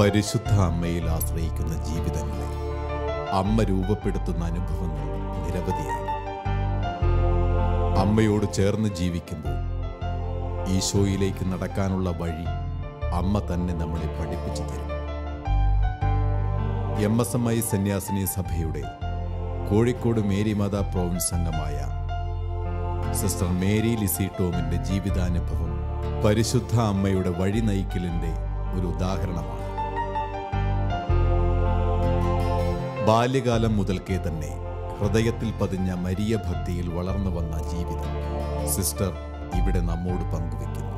പരിശുദ്ധ അമ്മയിൽ ആശ്രയിക്കുന്ന ജീവിതങ്ങളെ അമ്മ രൂപപ്പെടുത്തുന്ന അനുഭവങ്ങൾ നിരവധിയാണ്. അമ്മയോട് ചേർന്ന് ജീവിക്കുമ്പോൾ ഈശോയിലേക്ക് നടക്കാനുള്ള വഴി അമ്മ തന്നെ നമ്മളെ പഠിപ്പിച്ചു തരും. MSMI സന്യാസിനി സഭയുടെ കോഴിക്കോട് മേരിമാതാ പ്രോവിൻസ് അംഗമായ സിസ്റ്റർ മേരി ലിസി ടോമിന്റെ ജീവിതാനുഭവം പരിശുദ്ധ അമ്മയുടെ വഴി നയിക്കലിന്റെ ഒരു ഉദാഹരണമാണ്. ബാല്യകാലം മുതൽക്കേ തന്നെ ഹൃദയത്തിൽ പതിഞ്ഞ മരിയ ഭക്തിയിൽ വളർന്നു വന്ന ജീവിതം സിസ്റ്റർ ഇവിടെ നമ്മോട് പങ്കുവെക്കുന്നു.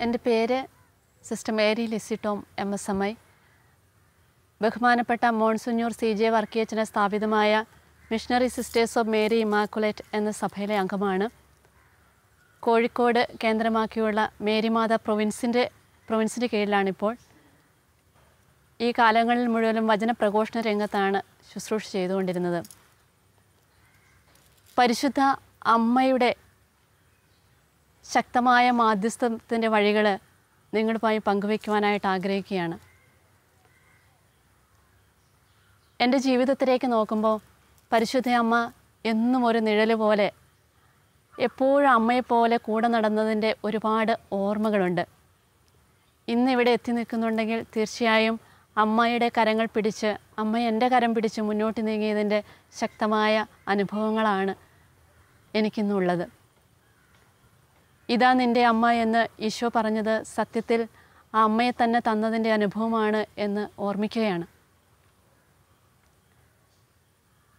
എൻ്റെ പേര് sister Mary Lissy Tom, MSMI. ബഹുമാനപ്പെട്ട മോൺസിഞ്ഞൂർ CJ വർക്കിയച്ചനെ സ്ഥാപിതമായ missionary sisters of Mary immaculate എന്ന സഭയിലെ അംഗമാണ്. കോഴിക്കോട് കേന്ദ്രമാക്കിയുള്ള മേരിമാത പ്രൊവിൻസിൻ്റെ കീഴിലാണിപ്പോൾ. ഈ കാലങ്ങളിൽ മുഴുവനും വചനപ്രഘോഷണ രംഗത്താണ് ശുശ്രൂഷ ചെയ്തുകൊണ്ടിരുന്നത്. പരിശുദ്ധ അമ്മയുടെ ശക്തമായ മാധ്യസ്ഥത്തിൻ്റെ വഴികൾ നിങ്ങളുമായി പങ്കുവയ്ക്കുവാനായിട്ട് ആഗ്രഹിക്കുകയാണ്. എൻ്റെ ജീവിതത്തിലേക്ക് നോക്കുമ്പോൾ പരിശുദ്ധ അമ്മ എന്നും ഒരു നിഴൽ പോലെ, എപ്പോഴും അമ്മയെപ്പോലെ കൂടെ നടന്നതിൻ്റെ ഒരുപാട് ഓർമ്മകളുണ്ട്. ഇന്നിവിടെ എത്തി നിൽക്കുന്നുണ്ടെങ്കിൽ തീർച്ചയായും അമ്മയുടെ കരങ്ങൾ പിടിച്ച്, അമ്മ എൻ്റെ കരം പിടിച്ച് മുന്നോട്ട് നീങ്ങിയതിൻ്റെ ശക്തമായ അനുഭവങ്ങളാണ് എനിക്കിന്നുള്ളത്. ഇതാ നിൻ്റെ അമ്മ എന്ന് ഈശോ പറഞ്ഞത് സത്യത്തിൽ ആ അമ്മയെ തന്നെ തന്നതിൻ്റെ അനുഭവമാണ് എന്ന് ഓർമ്മിക്കുകയാണ്.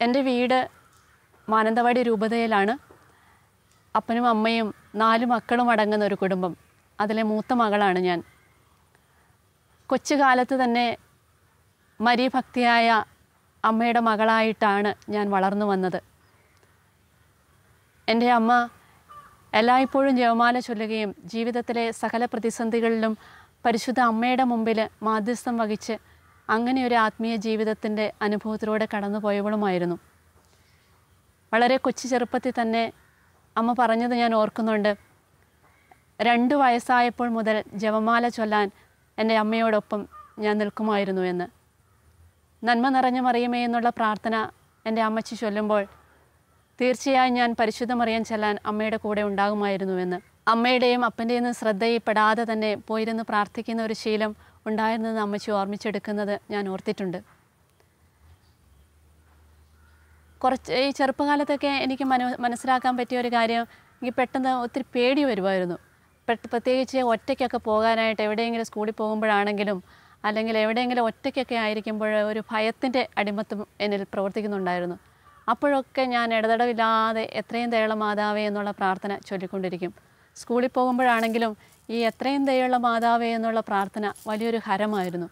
എൻ്റെ വീട് മാനന്തവാടി രൂപതയിലാണ്. അപ്പനും അമ്മയും 4 മക്കളും അടങ്ങുന്ന ഒരു കുടുംബം. അതിലെ മൂത്ത മകളാണ് ഞാൻ. കൊച്ചുകാലത്ത് തന്നെ മരിയഭക്തിയായ അമ്മയുടെ മകളായിട്ടാണ് ഞാൻ വളർന്നു വന്നത്. എൻ്റെ അമ്മ എല്ലായ്പ്പോഴും ജപമാല ചൊല്ലുകയും ജീവിതത്തിലെ സകല പ്രതിസന്ധികളിലും പരിശുദ്ധ അമ്മയുടെ മുമ്പിൽ മാധ്യസ്ഥം വഹിച്ച് അങ്ങനെ ഒരു ആത്മീയ ജീവിതത്തിൻ്റെ അനുഭവത്തിലൂടെ കടന്നുപോയവളുമായിരുന്നു. വളരെ കൊച്ചു ചെറുപ്പത്തിൽ തന്നെ അമ്മ പറഞ്ഞത് ഞാൻ ഓർക്കുന്നുണ്ട്. 2 വയസ്സായപ്പോൾ മുതൽ ജപമാല ചൊല്ലാൻ എൻ്റെ അമ്മയോടൊപ്പം ഞാൻ നിൽക്കുമായിരുന്നു എന്ന്. നന്മ നിറഞ്ഞ മറിയമേ എന്നുള്ള പ്രാർത്ഥന എൻ്റെ അമ്മച്ചി ചൊല്ലുമ്പോൾ തീർച്ചയായും ഞാൻ പരിശുദ്ധ മറിയം ചൊല്ലാൻ അമ്മയുടെ കൂടെ ഉണ്ടാകുമായിരുന്നുവെന്ന്. അമ്മയുടെയും അപ്പൻ്റെയും ശ്രദ്ധയിൽപ്പെടാതെ തന്നെ പോയിരുന്ന് പ്രാർത്ഥിക്കുന്ന ഒരു ശീലം ഉണ്ടായിരുന്നെന്ന് അമ്മച്ചി ഓർമ്മിച്ചെടുക്കുന്നത് ഞാൻ ഓർത്തിട്ടുണ്ട്. ഈ ചെറുപ്പകാലത്തൊക്കെ എനിക്ക് മനസ്സിലാക്കാൻ പറ്റിയ ഒരു കാര്യം, എനിക്ക് പെട്ടെന്ന് ഒത്തിരി പേടി വരുമായിരുന്നു. പ്രത്യേകിച്ച് ഒറ്റയ്ക്കൊക്കെ പോകാനായിട്ട്, എവിടെയെങ്കിലും സ്കൂളിൽ പോകുമ്പോഴാണെങ്കിലും അല്ലെങ്കിൽ എവിടെയെങ്കിലും ഒറ്റയ്ക്കൊക്കെ ആയിരിക്കുമ്പോൾ ഒരു ഭയത്തിൻ്റെ അടിമത്തം എന്നിൽ പ്രവർത്തിക്കുന്നുണ്ടായിരുന്നു. അപ്പോഴൊക്കെ ഞാൻ ഇടതടവില്ലാതെ എത്രയും ദയുള്ള മാതാവേ എന്നുള്ള പ്രാർത്ഥന ചൊല്ലിക്കൊണ്ടിരിക്കും. സ്കൂളിൽ പോകുമ്പോഴാണെങ്കിലും ഈ എത്രയും ദയുള്ള മാതാവേ എന്നുള്ള പ്രാർത്ഥന വലിയൊരു ഹരമായിരുന്നു.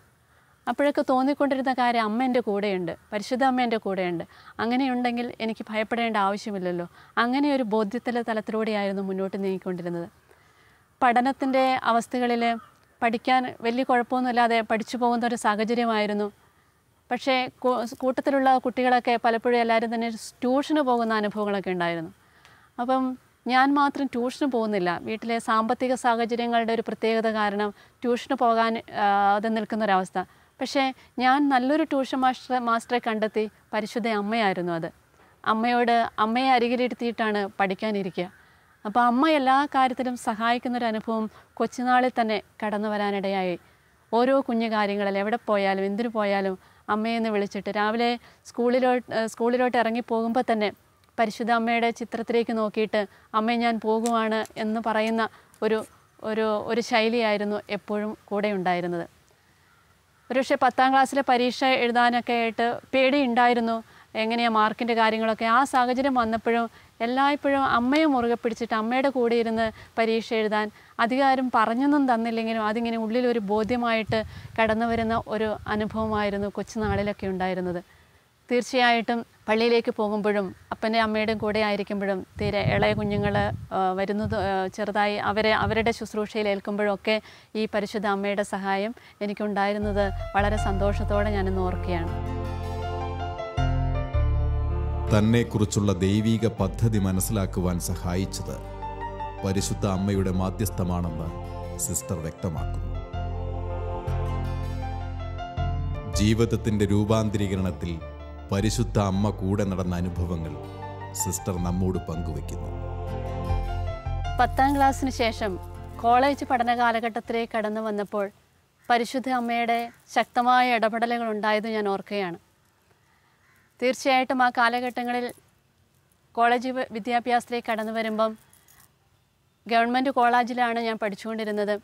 അപ്പോഴൊക്കെ തോന്നിക്കൊണ്ടിരുന്ന കാര്യം, അമ്മ എൻ്റെ കൂടെയുണ്ട്, പരിശുദ്ധ അമ്മ എൻ്റെ കൂടെയുണ്ട്. അങ്ങനെയുണ്ടെങ്കിൽ എനിക്ക് ഭയപ്പെടേണ്ട ആവശ്യമില്ലല്ലോ. അങ്ങനെ ഒരു ബോധ്യത്തിലെ തലത്തിലൂടെയായിരുന്നു മുന്നോട്ട് നീങ്ങിക്കൊണ്ടിരുന്നത്. പഠനത്തിൻ്റെ അവസ്ഥകളിൽ പഠിക്കാൻ വലിയ കുഴപ്പമൊന്നുമില്ലാതെ പഠിച്ചു പോകുന്ന ഒരു സാഹചര്യമായിരുന്നു. പക്ഷേ കൂട്ടത്തിലുള്ള കുട്ടികളൊക്കെ പലപ്പോഴും എല്ലാവരും തന്നെ ട്യൂഷന് പോകുന്ന അനുഭവങ്ങളൊക്കെ ഉണ്ടായിരുന്നു. അപ്പം ഞാൻ മാത്രം ട്യൂഷന് പോകുന്നില്ല. വീട്ടിലെ സാമ്പത്തിക സാഹചര്യങ്ങളുടെ ഒരു പ്രത്യേകത കാരണം ട്യൂഷന് പോകാൻ അത് നിൽക്കുന്നൊരവസ്ഥ. പക്ഷേ ഞാൻ നല്ലൊരു ട്യൂഷൻ മാസ്റ്ററെ കണ്ടെത്തി. പരിശുദ്ധ അമ്മയായിരുന്നു അത്. അമ്മയെ അരികിലിരുത്തിയിട്ടാണ് പഠിക്കാനിരിക്കുക. അപ്പോൾ അമ്മ എല്ലാ കാര്യത്തിലും സഹായിക്കുന്നൊരനുഭവം കൊച്ചുനാളിൽ തന്നെ കടന്നു വരാനിടയായി. ഓരോ കുഞ്ഞു കാര്യങ്ങളിൽ എവിടെ പോയാലും എന്തിനു പോയാലും അമ്മയെന്ന് വിളിച്ചിട്ട്, രാവിലെ സ്കൂളിലോട്ട് ഇറങ്ങിപ്പോകുമ്പോൾ തന്നെ പരിശുദ്ധ അമ്മയുടെ ചിത്രത്തിലേക്ക് നോക്കിയിട്ട് അമ്മയെ ഞാൻ പോകുവാണ് എന്ന് പറയുന്ന ഒരു ശൈലിയായിരുന്നു എപ്പോഴും കൂടെ ഉണ്ടായിരുന്നത്. ഒരുപക്ഷെ 10ാം ക്ലാസ്സിലെ പരീക്ഷ എഴുതാനൊക്കെ ആയിട്ട് പേടിയുണ്ടായിരുന്നു. എങ്ങനെയാണ് മാർക്കിൻ്റെ കാര്യങ്ങളൊക്കെ. ആ സാഹചര്യം വന്നപ്പോഴും എല്ലായ്പ്പോഴും അമ്മയെ മുറുകെ പിടിച്ചിട്ട് അമ്മയുടെ കൂടെ ഇരുന്ന് പരീക്ഷ എഴുതാൻ അധികാരം പറഞ്ഞൊന്നും തന്നില്ലെങ്കിലും അതിങ്ങനെ ഉള്ളിലൊരു ബോധ്യമായിട്ട് കടന്നു വരുന്ന ഒരു അനുഭവമായിരുന്നു കൊച്ചുനാളിലൊക്കെ ഉണ്ടായിരുന്നത്. തീർച്ചയായിട്ടും പള്ളിയിലേക്ക് പോകുമ്പോഴും അപ്പൻ്റെ അമ്മയുടെയും കൂടെ ആയിരിക്കുമ്പോഴും തീരെ ഇളയ കുഞ്ഞുങ്ങൾ വരുന്നത് ചെറുതായി അവരുടെ ശുശ്രൂഷയിൽ ഏൽക്കുമ്പോഴൊക്കെ ഈ പരിശുദ്ധ അമ്മയുടെ സഹായം എനിക്കുണ്ടായിരുന്നത് വളരെ സന്തോഷത്തോടെ ഞാനിന്ന് ഓർക്കുകയാണ്. തന്നെക്കുറിച്ചുള്ള ദൈവീക പദ്ധതി മനസ്സിലാക്കുവാൻ സഹായിച്ചത് പരിശുദ്ധ അമ്മയുടെ മാധ്യസ്ഥമാണെന്ന് സിസ്റ്റർ വ്യക്തമാക്കുന്നു. ജീവിതത്തിൻ്റെ രൂപാന്തരീകരണത്തിൽ പരിശുദ്ധ അമ്മ കൂടെ നടന്ന അനുഭവങ്ങൾ സിസ്റ്റർ നമ്മോട് പങ്കുവയ്ക്കുന്നു. 10ാം ക്ലാസ്സിന് ശേഷം കോളേജ് പഠന കാലഘട്ടത്തിലേക്ക് കടന്നു വന്നപ്പോൾ പരിശുദ്ധ അമ്മയുടെ ശക്തമായ ഇടപെടലുകൾ ഉണ്ടായത് ഞാൻ ഓർക്കുകയാണ്. തീർച്ചയായിട്ടും ആ കാലഘട്ടങ്ങളിൽ കോളേജ് വിദ്യാഭ്യാസത്തിലേക്ക് കടന്നു വരുമ്പം ഗവൺമെൻറ് കോളേജിലാണ് ഞാൻ പഠിച്ചുകൊണ്ടിരുന്നത്.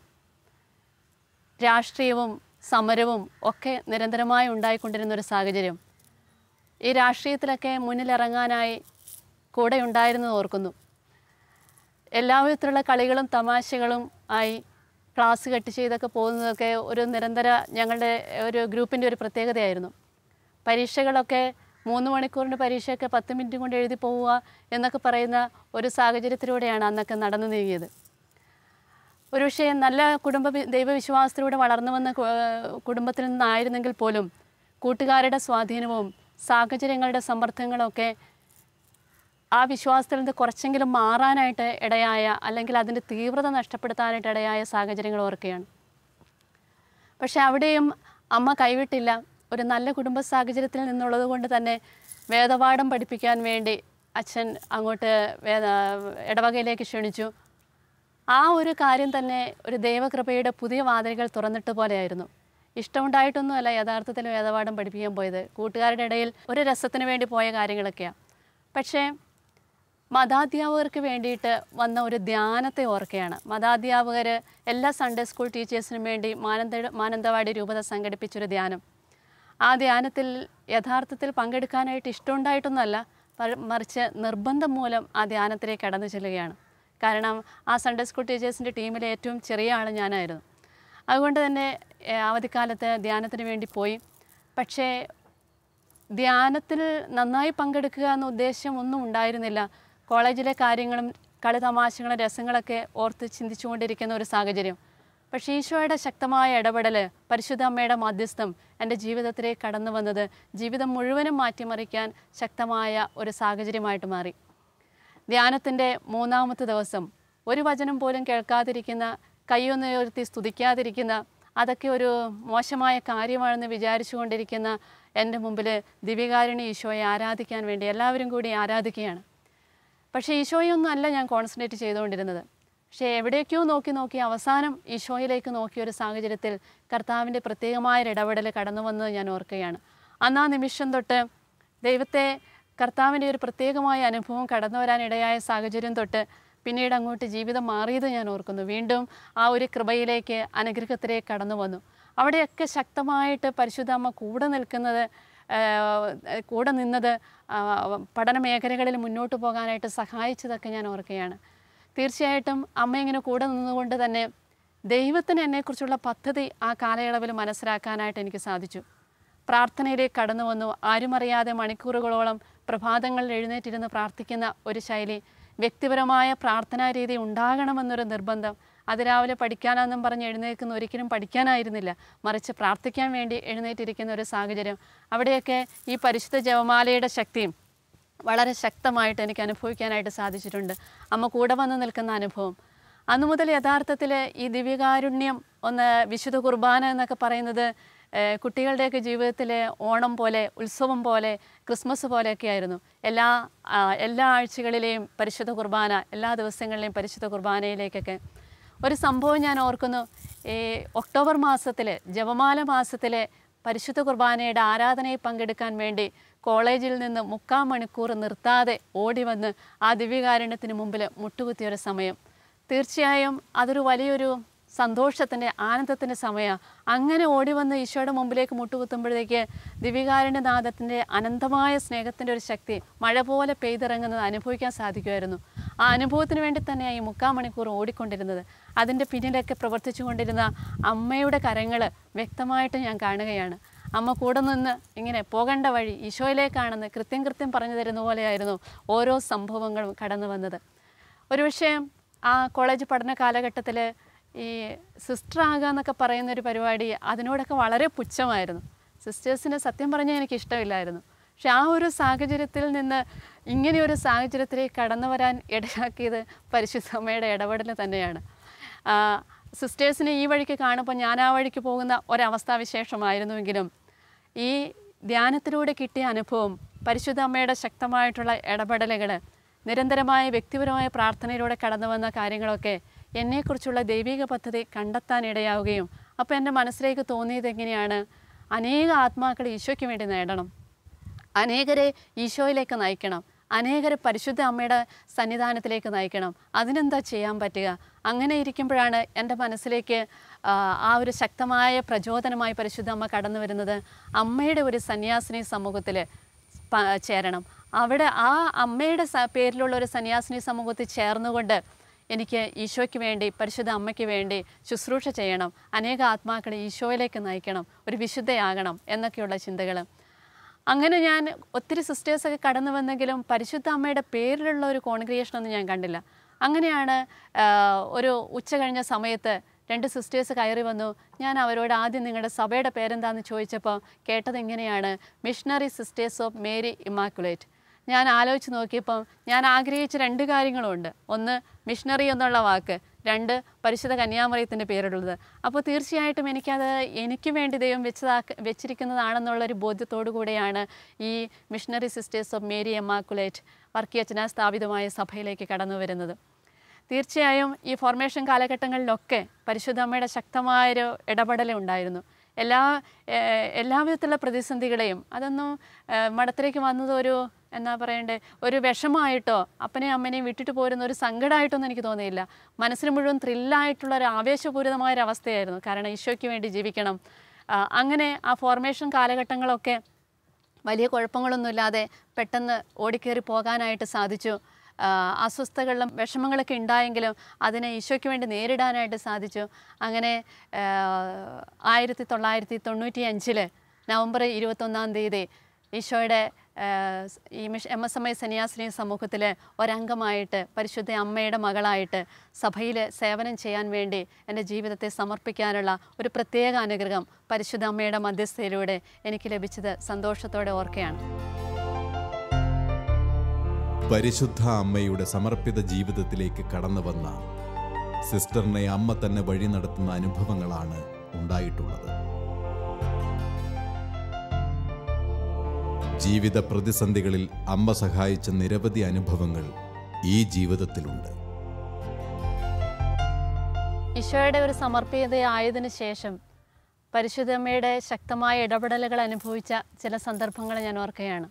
രാഷ്ട്രീയവും സമരവും ഒക്കെ നിരന്തരമായി ഉണ്ടായിക്കൊണ്ടിരുന്നൊരു സാഹചര്യം. ഈ രാഷ്ട്രീയത്തിലൊക്കെ മുന്നിലിറങ്ങാനായി കൂടെ ഉണ്ടായിരുന്നത് ഓർക്കുന്നു. എല്ലാ വിധത്തിലുള്ള കളികളും തമാശകളും ആയി ക്ലാസ് കട്ട് ചെയ്തൊക്കെ പോകുന്നതൊക്കെ ഒരു നിരന്തര ഞങ്ങളുടെ ഒരു ഗ്രൂപ്പിൻ്റെ ഒരു പ്രത്യേകതയായിരുന്നു. പരീക്ഷകളൊക്കെ 3 മണിക്കൂറിൻ്റെ പരീക്ഷയൊക്കെ 10 മിനിറ്റ് കൊണ്ട് എഴുതി പോവുക എന്നൊക്കെ പറയുന്ന ഒരു സാഹചര്യത്തിലൂടെയാണ് അന്നൊക്കെ നടന്നു നീങ്ങിയത്. ഒരുപക്ഷെ നല്ല ദൈവവിശ്വാസത്തിലൂടെ വളർന്നു വന്ന കുടുംബത്തിൽ നിന്നായിരുന്നെങ്കിൽ പോലും കൂട്ടുകാരുടെ സ്വാധീനവും സാഹചര്യങ്ങളുടെ സമ്മർദ്ദങ്ങളൊക്കെ ആ വിശ്വാസത്തിൽ നിന്ന് കുറച്ചെങ്കിലും മാറാനായിട്ട് ഇടയായ, അല്ലെങ്കിൽ അതിൻ്റെ തീവ്രത നഷ്ടപ്പെടുത്താനായിട്ട് ഇടയായ സാഹചര്യങ്ങൾ ഓർക്കുകയാണ്. പക്ഷെ അവിടെയും അമ്മ കൈവിട്ടില്ല. ഒരു നല്ല കുടുംബ സാഹചര്യത്തിൽ നിന്നുള്ളത് കൊണ്ട് തന്നെ വേദപാഠം പഠിപ്പിക്കാൻ വേണ്ടി അച്ഛൻ അങ്ങോട്ട് ഇടവകയിലേക്ക് ക്ഷണിച്ചു. ആ ഒരു കാര്യം തന്നെ ഒരു ദൈവകൃപയുടെ പുതിയ വാതിലുകൾ തുറന്നിട്ട് പോലെയായിരുന്നു. ഇഷ്ടമുണ്ടായിട്ടൊന്നുമല്ല യഥാർത്ഥത്തിൽ വേദപാഠം പഠിപ്പിക്കാൻ പോയത്. കൂട്ടുകാരുടെ ഇടയിൽ ഒരു രസത്തിന് വേണ്ടി പോയ കാര്യങ്ങളൊക്കെയാണ്. പക്ഷേ മതാധ്യാപകർക്ക് വേണ്ടിയിട്ട് വന്ന ഒരു ധ്യാനത്തെ ഓർക്കുകയാണ്. മതാധ്യാപകർ എല്ലാ സൺഡേ സ്കൂൾ ടീച്ചേഴ്സിനും വേണ്ടി മാനന്തവാടി രൂപത സംഘടിപ്പിച്ചൊരു ധ്യാനം. ആ ധ്യാനത്തിൽ യഥാർത്ഥത്തിൽ പങ്കെടുക്കാനായിട്ട് ഇഷ്ടമുണ്ടായിട്ടൊന്നുമല്ല, മറിച്ച് നിർബന്ധം മൂലം ആ ധ്യാനത്തിലേക്ക് കടന്നു ചെല്ലുകയാണ്. കാരണം ആ സൺഡേ സ്കൂൾ ടീച്ചേഴ്സിൻ്റെ ടീമിലെ ഏറ്റവും ചെറിയ ആൾ ഞാനായിരുന്നു. അതുകൊണ്ട് തന്നെ അവധിക്കാലത്ത് ധ്യാനത്തിന് വേണ്ടി പോയി. പക്ഷേ ധ്യാനത്തിൽ നന്നായി പങ്കെടുക്കുക എന്ന ഉദ്ദേശം ഒന്നും ഉണ്ടായിരുന്നില്ല. കോളേജിലെ കാര്യങ്ങളും കളി തമാശകളും രസങ്ങളൊക്കെ ഓർത്ത് ചിന്തിച്ചുകൊണ്ടിരിക്കുന്ന ഒരു സാഹചര്യം. പക്ഷേ ഈശോയുടെ ശക്തമായ ഇടപെടൽ, പരിശുദ്ധ അമ്മയുടെ മധ്യസ്ഥം എൻ്റെ ജീവിതത്തിലേക്ക് കടന്നു വന്നത് ജീവിതം മുഴുവനും മാറ്റിമറിക്കാൻ ശക്തമായ ഒരു സാഹചര്യമായിട്ട് മാറി. ധ്യാനത്തിൻ്റെ 3ാമത്തെ ദിവസം ഒരു വചനം പോലും കേൾക്കാതിരിക്കുന്ന, കൈയൊന്നുയർത്തി സ്തുതിക്കാതിരിക്കുന്ന, അതൊക്കെ ഒരു മോശമായ കാര്യമാണെന്ന് വിചാരിച്ചുകൊണ്ടിരിക്കുന്ന എൻ്റെ മുമ്പിൽ ദിവ്യകാരുണ്യ ഈശോയെ ആരാധിക്കാൻ വേണ്ടി എല്ലാവരും കൂടി ആരാധിക്കുകയാണ്. പക്ഷേ ഈശോയൊന്നും അല്ല ഞാൻ കോൺസെൻട്രേറ്റ് ചെയ്തുകൊണ്ടിരുന്നത്. പക്ഷേ എവിടേക്കോ നോക്കി അവസാനം ഈശോയിലേക്ക് നോക്കിയ ഒരു സാഹചര്യത്തിൽ കർത്താവിൻ്റെ പ്രത്യേകമായ ഇടപെടൽ കടന്നു വന്നത് ഞാൻ ഓർക്കുകയാണ്. അന്ന് ആ നിമിഷം തൊട്ട് കർത്താവിൻ്റെ ഒരു പ്രത്യേകമായ അനുഭവം കടന്നു വരാനിടയായ സാഹചര്യം തൊട്ട് പിന്നീട് അങ്ങോട്ട് ജീവിതം മാറിയത് ഞാൻ ഓർക്കുന്നു. വീണ്ടും ആ ഒരു കൃപയിലേക്ക്, അനുഗ്രഹത്തിലേക്ക് കടന്നു വന്നു. അവിടെയൊക്കെ ശക്തമായിട്ട് പരിശുദ്ധ അമ്മ കൂടെ നിന്നത് പഠന മേഖലകളിൽ മുന്നോട്ട് പോകാനായിട്ട് സഹായിച്ചതൊക്കെ ഞാൻ ഓർക്കുകയാണ്. തീർച്ചയായിട്ടും അമ്മ ഇങ്ങനെ കൂടെ നിന്നുകൊണ്ട് തന്നെ ദൈവത്തിന് എന്നെക്കുറിച്ചുള്ള പദ്ധതി ആ കാലയളവിൽ മനസ്സിലാക്കാനായിട്ട് എനിക്ക് സാധിച്ചു. പ്രാർത്ഥനയിലേക്ക് കടന്നു വന്നു. ആരും അറിയാതെ മണിക്കൂറുകളോളം പ്രഭാതങ്ങളിൽ എഴുന്നേറ്റിരുന്ന് പ്രാർത്ഥിക്കുന്ന ഒരു ശൈലി, വ്യക്തിപരമായ പ്രാർത്ഥനാ രീതി ഉണ്ടാകണമെന്നൊരു നിർബന്ധം. അതിരാവിലെ പഠിക്കാനെന്നും പറഞ്ഞ് എഴുന്നേൽക്കുന്ന ഒരിക്കലും പഠിക്കാനായിരുന്നില്ല, മറിച്ച് പ്രാർത്ഥിക്കാൻ വേണ്ടി എഴുന്നേറ്റിരിക്കുന്ന ഒരു സാഹചര്യം. അവിടെയൊക്കെ ഈ പരിശുദ്ധ ജപമാലയുടെ ശക്തിയും വളരെ ശക്തമായിട്ട് എനിക്ക് അനുഭവിക്കാനായിട്ട് സാധിച്ചിട്ടുണ്ട്. അമ്മ കൂടെ വന്ന് നിൽക്കുന്ന അനുഭവം. അന്നു മുതൽ യഥാർത്ഥത്തിൽ ഈ ദിവ്യകാരുണ്യം വിശുദ്ധ കുർബാന എന്നൊക്കെ പറയുന്നത് കുട്ടികളുടെയൊക്കെ ജീവിതത്തിലെ ഓണം പോലെ, ഉത്സവം പോലെ, ക്രിസ്മസ് പോലെയൊക്കെ ആയിരുന്നു. എല്ലാ ആഴ്ചകളിലെയും പരിശുദ്ധ കുർബാന, എല്ലാ ദിവസങ്ങളിലെയും പരിശുദ്ധ കുർബാനയിലേക്കൊക്കെ ഒരു സംഭവം ഞാൻ ഓർക്കുന്നു. ഈ ഒക്ടോബർ മാസത്തിൽ, ജപമാല മാസത്തിലെ പരിശുദ്ധ കുർബാനയുടെ ആരാധനയിൽ പങ്കെടുക്കാൻ വേണ്ടി കോളേജിൽ നിന്ന് 3/4 മണിക്കൂർ നിർത്താതെ ഓടി വന്ന് ആ ദിവ്യകാരുണ്യത്തിന് മുമ്പിൽ മുട്ടുകുത്തിയൊരു സമയം. തീർച്ചയായും അതൊരു വലിയൊരു സന്തോഷത്തിൻ്റെ, ആനന്ദത്തിൻ്റെ സമയമാണ്. അങ്ങനെ ഓടി വന്ന് ഈശോയുടെ മുമ്പിലേക്ക് മുട്ടുകുത്തുമ്പോഴത്തേക്ക് ദിവ്യകാരുണ്യനാഥത്തിൻ്റെ അനന്തമായ സ്നേഹത്തിൻ്റെ ഒരു ശക്തി മഴ പോലെ പെയ്തിറങ്ങുന്നത് അനുഭവിക്കാൻ സാധിക്കുമായിരുന്നു. ആ അനുഭവത്തിന് വേണ്ടി തന്നെയാണ് ഈ 3/4 മണിക്കൂർ ഓടിക്കൊണ്ടിരുന്നത്. അതിൻ്റെ പിന്നിലൊക്കെ പ്രവർത്തിച്ചു കൊണ്ടിരുന്ന അമ്മയുടെ കരങ്ങൾ വ്യക്തമായിട്ട് ഞാൻ കാണുകയാണ്. അമ്മ കൂടെ നിന്ന് ഇങ്ങനെ പോകേണ്ട വഴി ഈശോയിലേക്കാണെന്ന് കൃത്യം പറഞ്ഞു തരുന്ന പോലെയായിരുന്നു ഓരോ സംഭവങ്ങളും കടന്നു വന്നത്. ഒരു വിഷയം ആ കോളേജ് പഠന കാലഘട്ടത്തിൽ ഈ സിസ്റ്റർ ആകുക എന്നൊക്കെ പറയുന്നൊരു പരിപാടി അതിനോടൊക്കെ വളരെ പുച്ഛമായിരുന്നു. സിസ്റ്റേഴ്സിന് സത്യം പറഞ്ഞാൽ എനിക്ക് ഇഷ്ടമില്ലായിരുന്നു. പക്ഷെ ആ ഒരു സാഹചര്യത്തിൽ നിന്ന് ഇങ്ങനെയൊരു സാഹചര്യത്തിലേക്ക് കടന്നു വരാൻ ഇടയാക്കിയത് പരിശുദ്ധ അമ്മയുടെ ഇടപെടൽ തന്നെയാണ്. സിസ്റ്റേഴ്സിനെ ഈ വഴിക്ക് കാണുമ്പോൾ ഞാൻ ആ വഴിക്ക് പോകുന്ന ഒരവസ്ഥാവിശേഷമായിരുന്നുവെങ്കിലും ഈ ധ്യാനത്തിലൂടെ കിട്ടിയ അനുഭവം, പരിശുദ്ധ അമ്മയുടെ ശക്തമായിട്ടുള്ള ഇടപെടലുകൾ, നിരന്തരമായ വ്യക്തിപരമായ പ്രാർത്ഥനയിലൂടെ കടന്നു വന്ന കാര്യങ്ങളൊക്കെ എന്നെക്കുറിച്ചുള്ള ദൈവിക പദ്ധതി കണ്ടെത്താനിടയാവുകയും അപ്പോൾ എൻ്റെ മനസ്സിലേക്ക് തോന്നിയത് എങ്ങനെയാണ്, അനേക ആത്മാക്കളെ ഈശോയ്ക്ക് വേണ്ടി നേടണം, അനേകരെ ഈശോയിലേക്ക് നയിക്കണം, അനേകരെ പരിശുദ്ധ അമ്മയുടെ സന്നിധാനത്തിലേക്ക് നയിക്കണം. അതിനെന്താ ചെയ്യാൻ പറ്റുക? അങ്ങനെ ഇരിക്കുമ്പോഴാണ് എൻ്റെ മനസ്സിലേക്ക് ആ ഒരു ശക്തമായ പ്രചോദനമായി പരിശുദ്ധ അമ്മ കടന്നു വരുന്നത്. അമ്മയുടെ ഒരു സന്യാസിനി സമൂഹത്തിൽ ചേരണം. അവിടെ ആ അമ്മയുടെ പേരിലുള്ള ഒരു സന്യാസിനി സമൂഹത്തിൽ ചേർന്നുകൊണ്ട് എനിക്ക് ഈശോയ്ക്ക് വേണ്ടി, പരിശുദ്ധ അമ്മയ്ക്ക് വേണ്ടി ശുശ്രൂഷ ചെയ്യണം, അനേക ആത്മാക്കളെ ഈശോയിലേക്ക് നയിക്കണം, ഒരു വിശുദ്ധയാകണം എന്നൊക്കെയുള്ള ചിന്തകൾ. അങ്ങനെ ഞാൻ ഒത്തിരി സിസ്റ്റേഴ്സൊക്കെ കടന്നു വന്നെങ്കിലും പരിശുദ്ധ അമ്മയുടെ പേരിലുള്ള ഒരു കോൺഗ്രിഗേഷനൊന്നും ഞാൻ കണ്ടില്ല. അങ്ങനെയാണ് ഒരു ഉച്ച കഴിഞ്ഞ സമയത്ത് 2 സിസ്റ്റേഴ്സ് കയറി വന്നു. ഞാൻ അവരോട് ആദ്യം നിങ്ങളുടെ സഭയുടെ പേരെന്താണെന്ന് ചോദിച്ചപ്പോൾ കേട്ടത് ഇങ്ങനെയാണ്, missionary sisters of Mary immaculate. ഞാൻ ആലോചിച്ച് നോക്കിയപ്പം ഞാൻ ആഗ്രഹിച്ച 2 കാര്യങ്ങളുണ്ട്. ഒന്ന് മിഷണറി എന്നുള്ള വാക്ക്, 2 പരിശുദ്ധ കന്യാമറിയത്തിൻ്റെ പേരുള്ളത്. അപ്പോൾ തീർച്ചയായിട്ടും എനിക്കത് എനിക്ക് വേണ്ടി ദൈവം വെച്ചിരിക്കുന്നതാണെന്നുള്ളൊരു ബോധ്യത്തോടു കൂടെയാണ് ഈ missionary sisters of Mary Immaculate വർക്കിയച്ചന സ്ഥാപിതമായ സഭയിലേക്ക് കടന്നു വരുന്നത്. തീർച്ചയായും ഈ ഫോർമേഷൻ കാലഘട്ടങ്ങളിലൊക്കെ പരിശുദ്ധ അമ്മയുടെ ശക്തമായൊരു ഇടപെടലുണ്ടായിരുന്നു. എല്ലാവിധത്തിലുള്ള പ്രതിസന്ധികളെയും അതൊന്നും മഠത്തിലേക്ക് വന്നത് എന്നാ പറയണ്ടേ, ഒരു വിഷമമായിട്ടോ അപ്പനെയും അമ്മനെയും വിട്ടിട്ട് പോരുന്ന ഒരു സങ്കടമായിട്ടൊന്നും എനിക്ക് തോന്നിയില്ല. മനസ്സിന് മുഴുവൻ ത്രില്ലായിട്ടുള്ള ഒരു ആവേശപൂരിതമായൊരവസ്ഥയായിരുന്നു. കാരണം ഈശോയ്ക്ക് വേണ്ടി ജീവിക്കണം. അങ്ങനെ ആ ഫോർമേഷൻ കാലഘട്ടങ്ങളൊക്കെ വലിയ കുഴപ്പങ്ങളൊന്നുമില്ലാതെ പെട്ടെന്ന് ഓടിക്കേറി പോകാനായിട്ട് സാധിച്ചു. അസ്വസ്ഥതകളിലും വിഷമങ്ങളൊക്കെ ഉണ്ടായെങ്കിലും അതിനെ ഈശോയ്ക്ക് വേണ്ടി നേരിടാനായിട്ട് സാധിച്ചു. അങ്ങനെ 1995 നവംബർ 21 ഈശോയുടെ ഈ MSMI സന്യാസിനി സമൂഹത്തിൽ ഒരംഗമായിട്ട് പരിശുദ്ധ അമ്മയുടെ മകളായിട്ട് സഭയിൽ സേവനം ചെയ്യാൻ വേണ്ടി എൻ്റെ ജീവിതത്തെ സമർപ്പിക്കാനുള്ള ഒരു പ്രത്യേക അനുഗ്രഹം പരിശുദ്ധ അമ്മയുടെ മധ്യസ്ഥയിലൂടെ എനിക്ക് ലഭിച്ചത് സന്തോഷത്തോടെ ഓർക്കുകയാണ്. പരിശുദ്ധ അമ്മയുടെ സമർപ്പിത ജീവിതത്തിലേക്ക് കടന്നു വന്ന സിസ്റ്ററിനെ അമ്മ തന്നെ വഴി നടത്തുന്ന അനുഭവങ്ങളാണ് ഉണ്ടായിട്ടുള്ളത്. ജീവിത പ്രതിസന്ധികളിൽ അമ്മ സഹായിച്ച നിരവധി അനുഭവങ്ങൾ ഈ ജീവിതത്തിലുണ്ട്. ഈശോയുടെ ഒരു സമർപ്പിതയായതിനു ശേഷം പരിശുദ്ധമ്മയുടെ ശക്തമായ ഇടപെടലുകൾ അനുഭവിച്ച ചില സന്ദർഭങ്ങൾ ഞാൻ ഓർക്കുകയാണ്.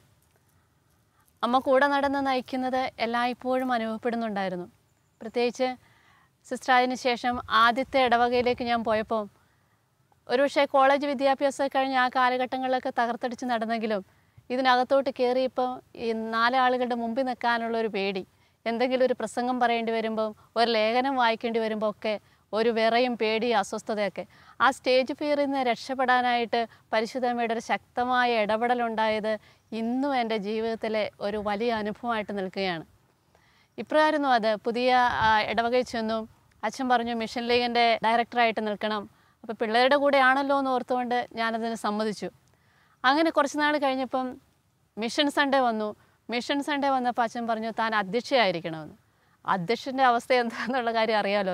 അമ്മ കൂടെ നടന്ന് നയിക്കുന്നത് എല്ലായ്പ്പോഴും അനുഭവപ്പെടുന്നുണ്ടായിരുന്നു. പ്രത്യേകിച്ച് സിസ്റ്ററായതിനു ശേഷം ആദ്യത്തെ ഇടവകയിലേക്ക് ഞാൻ പോയപ്പോൾ ഒരുപക്ഷെ കോളേജ് വിദ്യാഭ്യാസം കഴിഞ്ഞ് ആ കാലഘട്ടങ്ങളിലൊക്കെ തകർത്തടിച്ച് നടന്നെങ്കിലും ഇതിനകത്തോട്ട് കയറിയപ്പോൾ ഈ 4 ആളുകളുടെ മുമ്പിൽ നിൽക്കാനുള്ളൊരു പേടി, എന്തെങ്കിലും ഒരു പ്രസംഗം പറയേണ്ടി വരുമ്പം, ഒരു ലേഖനം വായിക്കേണ്ടി വരുമ്പോൾ ഒക്കെ ഒരു വിറയും പേടി അസ്വസ്ഥതയൊക്കെ. ആ സ്റ്റേജ് ഫിയറിൽ നിന്ന് രക്ഷപ്പെടാനായിട്ട് പരിശുദ്ധമ്മയുടെ ഒരു ശക്തമായ ഇടപെടലുണ്ടായത് ഇന്നും എൻ്റെ ജീവിതത്തിലെ ഒരു വലിയ അനുഭവമായിട്ട് നിൽക്കുകയാണ്. ഇപ്രകാരമൊന്നും അത് പുതിയ ഇടവകയിൽ ചെന്നു. അച്ഛൻ പറഞ്ഞു മിഷൻ ലീഗിൻ്റെ ഡയറക്ടറായിട്ട് നിൽക്കണം. അപ്പോൾ പിള്ളേരുടെ കൂടെ ആണല്ലോ എന്ന് ഓർത്തുകൊണ്ട് ഞാനതിന് സമ്മതിച്ചു. അങ്ങനെ കുറച്ച് നാൾ കഴിഞ്ഞപ്പം മിഷൻ സൺഡേ വന്നു. മിഷൻ സൺഡേ വന്നപ്പോൾ അച്ഛൻ പറഞ്ഞു താൻ അധ്യക്ഷയായിരിക്കണമെന്ന്. അധ്യക്ഷൻ്റെ അവസ്ഥ എന്താണെന്നുള്ള കാര്യം അറിയാമല്ലോ.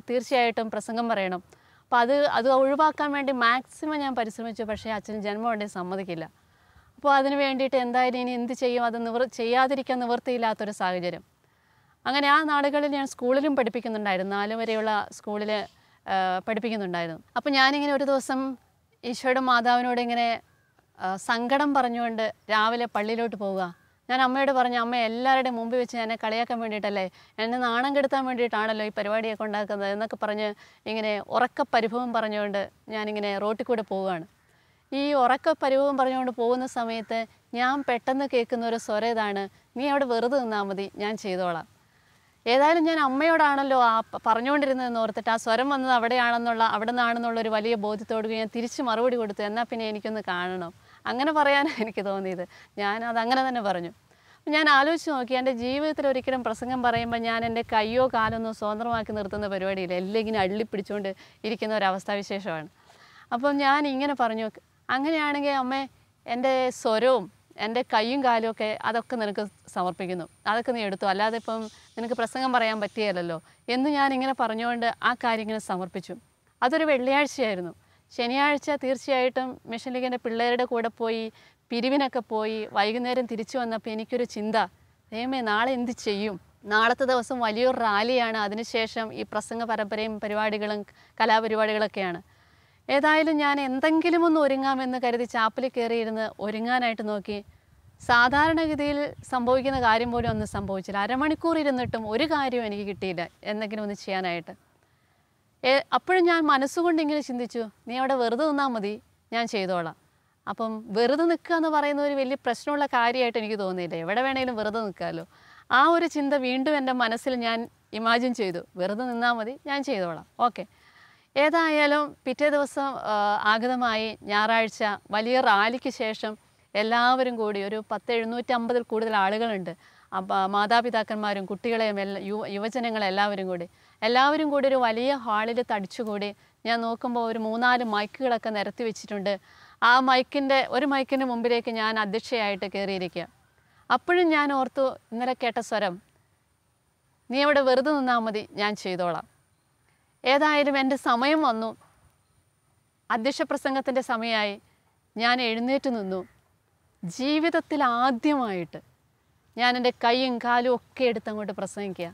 തീർച്ചയായിട്ടും പ്രസംഗം പറയണം. അപ്പോൾ അത് ഒഴിവാക്കാൻ വേണ്ടി മാക്സിമം ഞാൻ പരിശ്രമിച്ചു. പക്ഷേ അച്ഛൻ ജന്മം ഉണ്ടെങ്കിൽ സമ്മതിക്കില്ല. അപ്പോൾ അതിന് വേണ്ടിയിട്ട് എന്തായാലും ഇനി എന്ത് ചെയ്യും, അത് ചെയ്യാതിരിക്കാൻ നിവൃത്തിയില്ലാത്തൊരു സാഹചര്യം. അങ്ങനെ ആ നാടുകളിൽ ഞാൻ സ്കൂളിലും പഠിപ്പിക്കുന്നുണ്ടായിരുന്നു. 4 വരെയുള്ള സ്കൂളിൽ പഠിപ്പിക്കുന്നുണ്ടായിരുന്നു. അപ്പോൾ ഞാനിങ്ങനെ ഒരു ദിവസം ഈശോയുടെ മാതാവിനോട് ഇങ്ങനെ സങ്കടം പറഞ്ഞുകൊണ്ട് രാവിലെ പള്ളിയിലോട്ട് പോവുക. ഞാൻ അമ്മയോട് പറഞ്ഞു, അമ്മ എല്ലാവരുടെയും മുമ്പിൽ വെച്ച് എന്നെ കളിയാക്കാൻ വേണ്ടിയിട്ടല്ലേ, എന്നെ നാണം കെടുത്താൻ വേണ്ടിയിട്ടാണല്ലോ ഈ പരിപാടിയൊക്കെ ഉണ്ടാക്കുന്നത് എന്നൊക്കെ പറഞ്ഞ് ഇങ്ങനെ ഉറക്ക പരിഭവം പറഞ്ഞുകൊണ്ട് ഞാനിങ്ങനെ റോട്ടിൽ കൂടെ പോവുകയാണ്. ഈ ഉറക്ക പരിഭവം പറഞ്ഞുകൊണ്ട് പോകുന്ന സമയത്ത് ഞാൻ പെട്ടെന്ന് കേൾക്കുന്ന ഒരു സ്വരം ഇതാണ്, നീ അവിടെ വെറുതെ നിന്നാൽ മതി, ഞാൻ ചെയ്തോളാം. ഏതായാലും ഞാൻ അമ്മയോടാണല്ലോ പറഞ്ഞുകൊണ്ടിരുന്നതെന്ന് ഓർത്തിട്ട് ആ സ്വരം വന്നത് അവിടെ നിന്നാണെന്നുള്ള ഒരു വലിയ ബോധ്യത്തോട് ഞാൻ തിരിച്ച് മറുപടി കൊടുത്തു. എന്നാൽ പിന്നെ എനിക്കൊന്ന് കാണണം, അങ്ങനെ പറയാനാണ് എനിക്ക് തോന്നിയത്. ഞാനത് അങ്ങനെ തന്നെ പറഞ്ഞു. ഞാൻ ആലോചിച്ച് നോക്കി, എൻ്റെ ജീവിതത്തിൽ ഒരിക്കലും പ്രസംഗം പറയുമ്പോൾ ഞാൻ എൻ്റെ കയ്യോ കാലൊന്നും സ്വതന്ത്രമാക്കി നിർത്തുന്ന പരിപാടിയില്ല. എല്ലാം ഇങ്ങനെ അള്ളിപ്പിടിച്ചുകൊണ്ട് ഇരിക്കുന്ന ഒരവസ്ഥാവിശേഷമാണ്. അപ്പം ഞാൻ ഇങ്ങനെ പറഞ്ഞു, അങ്ങനെയാണെങ്കിൽ അമ്മേ, എൻ്റെ സ്വരവും എൻ്റെ കയ്യും കാലും ഒക്കെ അതൊക്കെ നിനക്ക് സമർപ്പിക്കുന്നു, അതൊക്കെ നീ എടുത്തു, അല്ലാതെ ഇപ്പം നിനക്ക് പ്രസംഗം പറയാൻ പറ്റിയല്ലോ എന്ന് ഞാനിങ്ങനെ പറഞ്ഞുകൊണ്ട് ആ കാര്യം ഇങ്ങനെ സമർപ്പിച്ചു. അതൊരു വെള്ളിയാഴ്ചയായിരുന്നു. ശനിയാഴ്ച തീർച്ചയായിട്ടും മിഷൻ ലീഗിൻ്റെ പിള്ളേരുടെ കൂടെ പോയി പിരിവിനൊക്കെ പോയി വൈകുന്നേരം തിരിച്ചു വന്നപ്പോൾ എനിക്കൊരു ചിന്ത, ദൈവമേ നാളെ എന്ത് ചെയ്യും? നാളത്തെ ദിവസം വലിയൊരു റാലിയാണ്, അതിനുശേഷം ഈ പ്രസംഗ പരമ്പരയും പരിപാടികളും കലാപരിപാടികളൊക്കെയാണ്. ഏതായാലും ഞാൻ എന്തെങ്കിലും ഒന്ന് ഒരുങ്ങാമെന്ന് കരുതി ചാപ്പലിൽ കയറിയിരുന്ന് ഒരുങ്ങാനായിട്ട് നോക്കി. സാധാരണഗതിയിൽ സംഭവിക്കുന്ന കാര്യം പോലും ഒന്നും സംഭവിച്ചില്ല. അരമണിക്കൂർ ഇരുന്നിട്ടും ഒരു കാര്യവും എനിക്ക് കിട്ടിയില്ല എന്തെങ്കിലും ഒന്ന് ചെയ്യാനായിട്ട്. അപ്പോഴും ഞാൻ മനസ്സുകൊണ്ട് ഇങ്ങനെ ചിന്തിച്ചു, നീ അവിടെ വെറുതെ നിന്നാൽ മതി, ഞാൻ ചെയ്തോളാം. അപ്പം വെറുതെ നിൽക്കുക എന്ന് പറയുന്ന ഒരു വലിയ പ്രശ്നമുള്ള കാര്യമായിട്ട് എനിക്ക് തോന്നിയില്ല. എവിടെ വേണമെങ്കിലും വെറുതെ നിൽക്കാമല്ലോ. ആ ഒരു ചിന്ത വീണ്ടും എൻ്റെ മനസ്സിൽ ഞാൻ ഇമാജിൻ ചെയ്തു, വെറുതെ നിന്നാൽ മതി, ഞാൻ ചെയ്തോളാം, ഓക്കെ. ഏതായാലും പിറ്റേ ദിവസം ആഗതമായി ഞായറാഴ്ച വലിയ റാലിക്ക് ശേഷം എല്ലാവരും കൂടി ഒരു 750 കൂടുതൽ ആളുകളുണ്ട്. മാതാപിതാക്കന്മാരും കുട്ടികളെയും യുവജനങ്ങളെല്ലാവരും കൂടി ഒരു വലിയ ഹാളിൽ തടിച്ചുകൂടി. ഞാൻ നോക്കുമ്പോൾ ഒരു 3-4 മൈക്കുകളൊക്കെ നിരത്തി വെച്ചിട്ടുണ്ട്. ആ ഒരു മൈക്കിൻ്റെ മുമ്പിലേക്ക് ഞാൻ അധ്യക്ഷയായിട്ട് കയറിയിരിക്കുക. അപ്പോഴും ഞാൻ ഓർത്തു, ഇന്നലെ കേട്ട സ്വരം, നീ അവിടെ വെറുതെ നിന്നാൽ മതി, ഞാൻ ചെയ്തോളാം. ഏതായാലും എൻ്റെ സമയം വന്നു, അധ്യക്ഷ പ്രസംഗത്തിൻ്റെ സമയമായി. ഞാൻ എഴുന്നേറ്റ് നിന്നു. ജീവിതത്തിൽ ആദ്യമായിട്ട് ഞാൻ എൻ്റെ കൈയും കാലും ഒക്കെ എടുത്തങ്ങോട്ട് പ്രസംഗിക്കുക.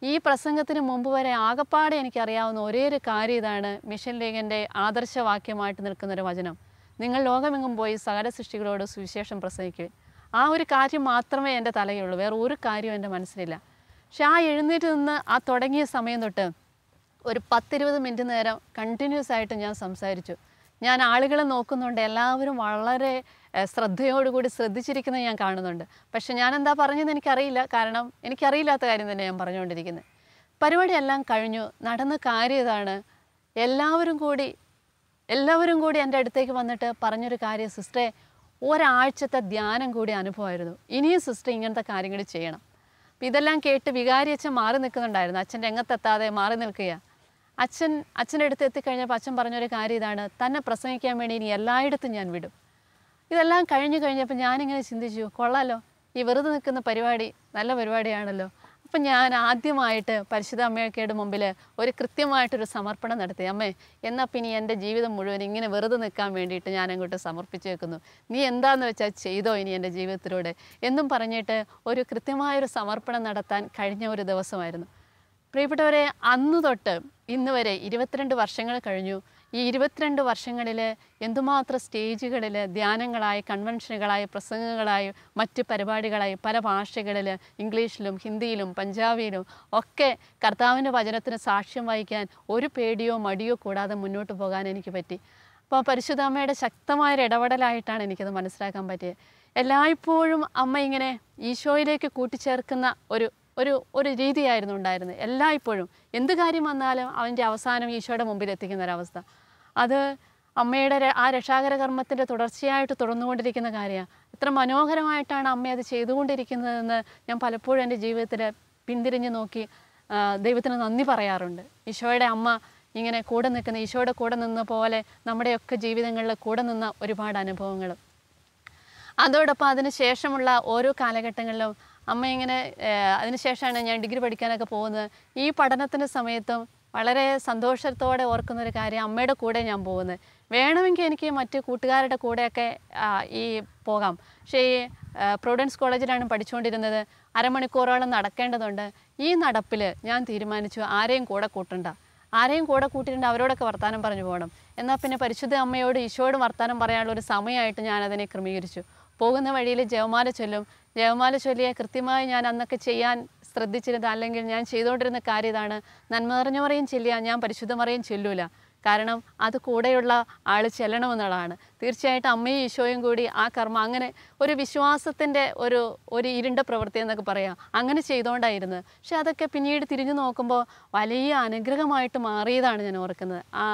ഈ പ്രസംഗത്തിന് മുമ്പ് വരെ ആകപ്പാടെ എനിക്കറിയാവുന്ന ഒരേ ഒരു കാര്യം ഇതാണ്, മിഷൻ ലീഗിൻ്റെ ആദർശവാക്യമായിട്ട് നിൽക്കുന്നൊരു വചനം, നിങ്ങൾ ലോകമെങ്ങും പോയി സകല സൃഷ്ടികളോട് സുവിശേഷം പ്രസംഗിക്കുക. ആ ഒരു കാര്യം മാത്രമേ എൻ്റെ തലയുള്ളൂ, വേറെ ഒരു കാര്യവും എൻ്റെ മനസ്സിലില്ല. പക്ഷെ ആ എഴുന്നേറ്റ് നിന്ന് ആ തുടങ്ങിയ സമയം തൊട്ട് ഒരു 10-20 മിനിറ്റ് നേരം കണ്ടിന്യൂസ് ആയിട്ട് ഞാൻ സംസാരിച്ചു. ഞാൻ ആളുകളെ നോക്കുന്നുണ്ട്, എല്ലാവരും വളരെ ശ്രദ്ധയോടുകൂടി ശ്രദ്ധിച്ചിരിക്കുന്നത് ഞാൻ കാണുന്നുണ്ട്. പക്ഷെ ഞാൻ എന്താ പറഞ്ഞതെന്ന് എനിക്കറിയില്ല, കാരണം എനിക്കറിയില്ലാത്ത കാര്യം തന്നെ ഞാൻ പറഞ്ഞുകൊണ്ടിരിക്കുന്നത്. പരിപാടിയെല്ലാം കഴിഞ്ഞു. നടന്ന കാര്യം ഇതാണ്, എല്ലാവരും കൂടി എൻ്റെ അടുത്തേക്ക് വന്നിട്ട് പറഞ്ഞൊരു കാര്യം, സിസ്റ്ററെ ഒരാഴ്ചത്തെ ധ്യാനം കൂടി അനുഭവമായിരുന്നു, ഇനിയും സിസ്റ്റർ ഇങ്ങനത്തെ കാര്യങ്ങൾ ചെയ്യണം. അപ്പം ഇതെല്ലാം കേട്ട് വികാരി അച്ഛൻ മാറി നിൽക്കുന്നുണ്ടായിരുന്നു. അച്ഛൻ രംഗത്തെത്താതെ മാറി നിൽക്കുക. അച്ഛൻ്റെ അടുത്ത് എത്തിക്കഴിഞ്ഞപ്പോൾ അച്ഛൻ പറഞ്ഞൊരു കാര്യം ഇതാണ്, തന്നെ പ്രസംഗിക്കാൻ വേണ്ടി ഇനി എല്ലായിടത്തും ഞാൻ വിടും. ഇതെല്ലാം കഴിഞ്ഞപ്പോൾ ഞാനിങ്ങനെ ചിന്തിച്ചു, കൊള്ളാലോ, ഈ വെറുതെ നിൽക്കുന്ന പരിപാടി നല്ല പരിപാടിയാണല്ലോ. അപ്പം ഞാൻ ആദ്യമായിട്ട് പരിശുദ്ധ അമ്മയൊക്കെയുടെ മുമ്പിൽ ഒരു കൃത്യമായിട്ടൊരു സമർപ്പണം നടത്തി. അമ്മേ, എന്നാൽ പിന്നെ എൻ്റെ ജീവിതം മുഴുവൻ ഇങ്ങനെ വെറുതെ നിൽക്കാൻ വേണ്ടിയിട്ട് ഞാൻ അങ്ങോട്ട് സമർപ്പിച്ച് വെക്കുന്നു, നീ എന്താണെന്ന് വെച്ചാൽ ചെയ്തോ ഇനി എൻ്റെ ജീവിതത്തിലൂടെ എന്നും പറഞ്ഞിട്ട് ഒരു കൃത്യമായൊരു സമർപ്പണം നടത്താൻ കഴിഞ്ഞ ഒരു ദിവസമായിരുന്നു. പ്രിയപ്പെട്ടവരെ, അന്ന് തൊട്ട് ഇന്ന് വരെ 22 വർഷങ്ങൾ കഴിഞ്ഞു. ഈ 22 വർഷങ്ങളിൽ എന്തുമാത്രം സ്റ്റേജുകളിൽ ധ്യാനങ്ങളായി, കൺവെൻഷനുകളായി, പ്രസംഗങ്ങളായി, മറ്റ് പരിപാടികളായി പല ഭാഷകളിൽ, ഇംഗ്ലീഷിലും ഹിന്ദിയിലും പഞ്ചാബിയിലും ഒക്കെ കർത്താവിൻ്റെ വചനത്തിന് സാക്ഷ്യം വഹിക്കാൻ ഒരു പേടിയോ മടിയോ കൂടാതെ മുന്നോട്ട് പോകാൻ എനിക്ക് പറ്റി. അപ്പോൾ പരിശുദ്ധ അമ്മയുടെ ശക്തമായൊരു ഇടപെടലായിട്ടാണ് എനിക്കത് മനസ്സിലാക്കാൻ പറ്റിയത്. എല്ലായ്പ്പോഴും അമ്മ ഇങ്ങനെ ഈശോയിലേക്ക് കൂട്ടിച്ചേർക്കുന്ന ഒരു രീതിയായിരുന്നു ഉണ്ടായിരുന്നത്. എല്ലായ്പ്പോഴും എന്ത് കാര്യം വന്നാലും അവൻ്റെ അവസാനം ഈശോയുടെ മുമ്പിൽ എത്തിക്കുന്നൊരവസ്ഥ, അത് അമ്മയുടെ ആ രക്ഷാകര കർമ്മത്തിൻ്റെ തുടർച്ചയായിട്ട് തുടർന്നുകൊണ്ടിരിക്കുന്ന കാര്യമാണ്. എത്ര മനോഹരമായിട്ടാണ് അമ്മ അത് ചെയ്തുകൊണ്ടിരിക്കുന്നതെന്ന് ഞാൻ പലപ്പോഴും എൻ്റെ ജീവിതത്തിൽ പിന്തിരിഞ്ഞ് നോക്കി ദൈവത്തിന് നന്ദി പറയാറുണ്ട്. ഈശോയുടെ അമ്മ ഇങ്ങനെ കൂടെ നിൽക്കുന്ന, ഈശോയുടെ കൂടെ നിന്ന പോലെ നമ്മുടെയൊക്കെ ജീവിതങ്ങളിൽ കൂടെ നിന്ന ഒരുപാട് അനുഭവങ്ങൾ. അതോടൊപ്പം അതിന് ശേഷമുള്ള ഓരോ കാലഘട്ടങ്ങളിലും അമ്മ ഇങ്ങനെ, അതിനുശേഷമാണ് ഞാൻ ഡിഗ്രി പഠിക്കാനൊക്കെ പോകുന്നത്. ഈ പഠനത്തിൻ്റെ സമയത്തും വളരെ സന്തോഷത്തോടെ ഓർക്കുന്നൊരു കാര്യം, അമ്മയുടെ കൂടെ ഞാൻ പോകുന്നത്. വേണമെങ്കിൽ എനിക്ക് മറ്റ് കൂട്ടുകാരുടെ കൂടെയൊക്കെ പോകാം. പക്ഷേ ഈ പ്രൊവിഡൻസ് കോളേജിലാണ് പഠിച്ചുകൊണ്ടിരുന്നത്. അരമണിക്കൂറോളം നടക്കേണ്ടതുണ്ട്. ഈ നടപ്പിൽ ഞാൻ തീരുമാനിച്ചു, ആരെയും കൂടെ കൂട്ടിയിട്ടുണ്ട് അവരോടൊക്കെ വർത്തമാനം പറഞ്ഞു പോകണം. എന്നാൽ പിന്നെ പരിശുദ്ധ അമ്മയോട് ഈശോയോട് വർത്തമാനം പറയാനുള്ള ഒരു സമയമായിട്ട് ഞാനതിനെ ക്രമീകരിച്ചു. പോകുന്ന വഴിയിൽ ജപമാല ചൊല്ലിയ കൃത്യമായി ഞാൻ അന്നൊക്കെ ചെയ്യാൻ ശ്രദ്ധിച്ചിരുന്നത്, അല്ലെങ്കിൽ ഞാൻ ചെയ്തുകൊണ്ടിരുന്ന കാര്യം ഇതാണ്, നന്മ നിറഞ്ഞ മറിയം ചൊല്ലിയാൽ ഞാൻ പരിശുദ്ധ മറിയം ചൊല്ലൂല. കാരണം അത് കൂടെയുള്ള ആൾ ചെല്ലണമെന്നുള്ളതാണ്. തീർച്ചയായിട്ടും അമ്മയും ഈശോയും കൂടി ആ കർമ്മം അങ്ങനെ ഒരു വിശ്വാസത്തിൻ്റെ ഒരു ഇരുണ്ട പ്രവൃത്തി എന്നൊക്കെ പറയാം, അങ്ങനെ ചെയ്തുകൊണ്ടായിരുന്നു. പക്ഷെ അതൊക്കെ പിന്നീട് തിരിഞ്ഞു നോക്കുമ്പോൾ വലിയ അനുഗ്രഹമായിട്ട് മാറിയതാണ് ഞാൻ ഓർക്കുന്നത്. ആ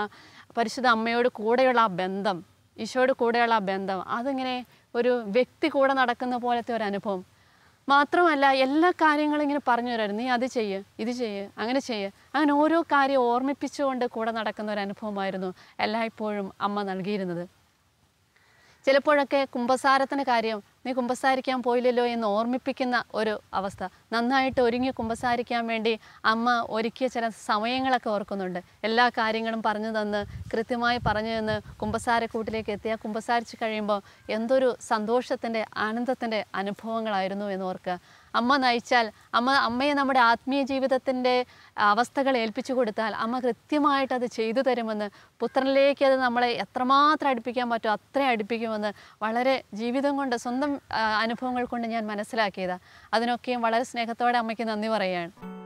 പരിശുദ്ധ അമ്മയോട് കൂടെയുള്ള ആ ബന്ധം, ഈശോയോട് കൂടെയുള്ള ആ ബന്ധം, അതിങ്ങനെ ഒരു വ്യക്തി കൂടെ നടക്കുന്ന പോലത്തെ ഒരു അനുഭവം. മാത്രമല്ല എല്ലാ കാര്യങ്ങളും ഇങ്ങനെ പറഞ്ഞു തരായിരുന്നു, നീ അത് ചെയ്യ്, ഇത് ചെയ്യ്, അങ്ങനെ ഓരോ കാര്യം ഓർമ്മിപ്പിച്ചുകൊണ്ട് കൂടെ നടക്കുന്ന ഒരു അനുഭവമായിരുന്നു എല്ലായ്പ്പോഴും അമ്മ നൽകിയിരുന്നത്. ചിലപ്പോഴൊക്കെ കുമ്പസാരത്തിന് കാര്യം, നീ കുമ്പസാരിക്കാൻ പോയില്ലല്ലോ എന്ന് ഓർമ്മിപ്പിക്കുന്ന ഒരു അവസ്ഥ. നന്നായിട്ട് ഒരുങ്ങി കുമ്പസാരിക്കാൻ വേണ്ടി അമ്മ ഒരുക്കിയ ചില സമയങ്ങളൊക്കെ ഓർക്കുന്നുണ്ട്. എല്ലാ കാര്യങ്ങളും പറഞ്ഞു തന്ന് കൃത്യമായി പറഞ്ഞു തന്ന് കുമ്പസാരക്കൂട്ടിലേക്ക് എത്തിയാൽ കുമ്പസാരിച്ച് കഴിയുമ്പോൾ എന്തൊരു സന്തോഷത്തിൻ്റെ ആനന്ദത്തിൻ്റെ അനുഭവങ്ങളായിരുന്നു എന്ന് ഓർക്കുക. അമ്മ നയിച്ചാൽ, അമ്മയെ നമ്മുടെ ആത്മീയ ജീവിതത്തിൻ്റെ അവസ്ഥകൾ ഏൽപ്പിച്ചു കൊടുത്താൽ അമ്മ കൃത്യമായിട്ട് അത് ചെയ്തു തരുമെന്ന്, പുത്രനിലേക്ക് അത് നമ്മളെ എത്രമാത്രം അടുപ്പിക്കാൻ പറ്റുമോ അത്രയും അടുപ്പിക്കുമെന്ന് വളരെ ജീവിതം കൊണ്ട്, സ്വന്തം അനുഭവങ്ങൾ കൊണ്ട് ഞാൻ മനസ്സിലാക്കിയതാണ്. അതിനൊക്കെയും വളരെ സ്നേഹത്തോടെ അമ്മയ്ക്ക് നന്ദി പറയുകയാണ്.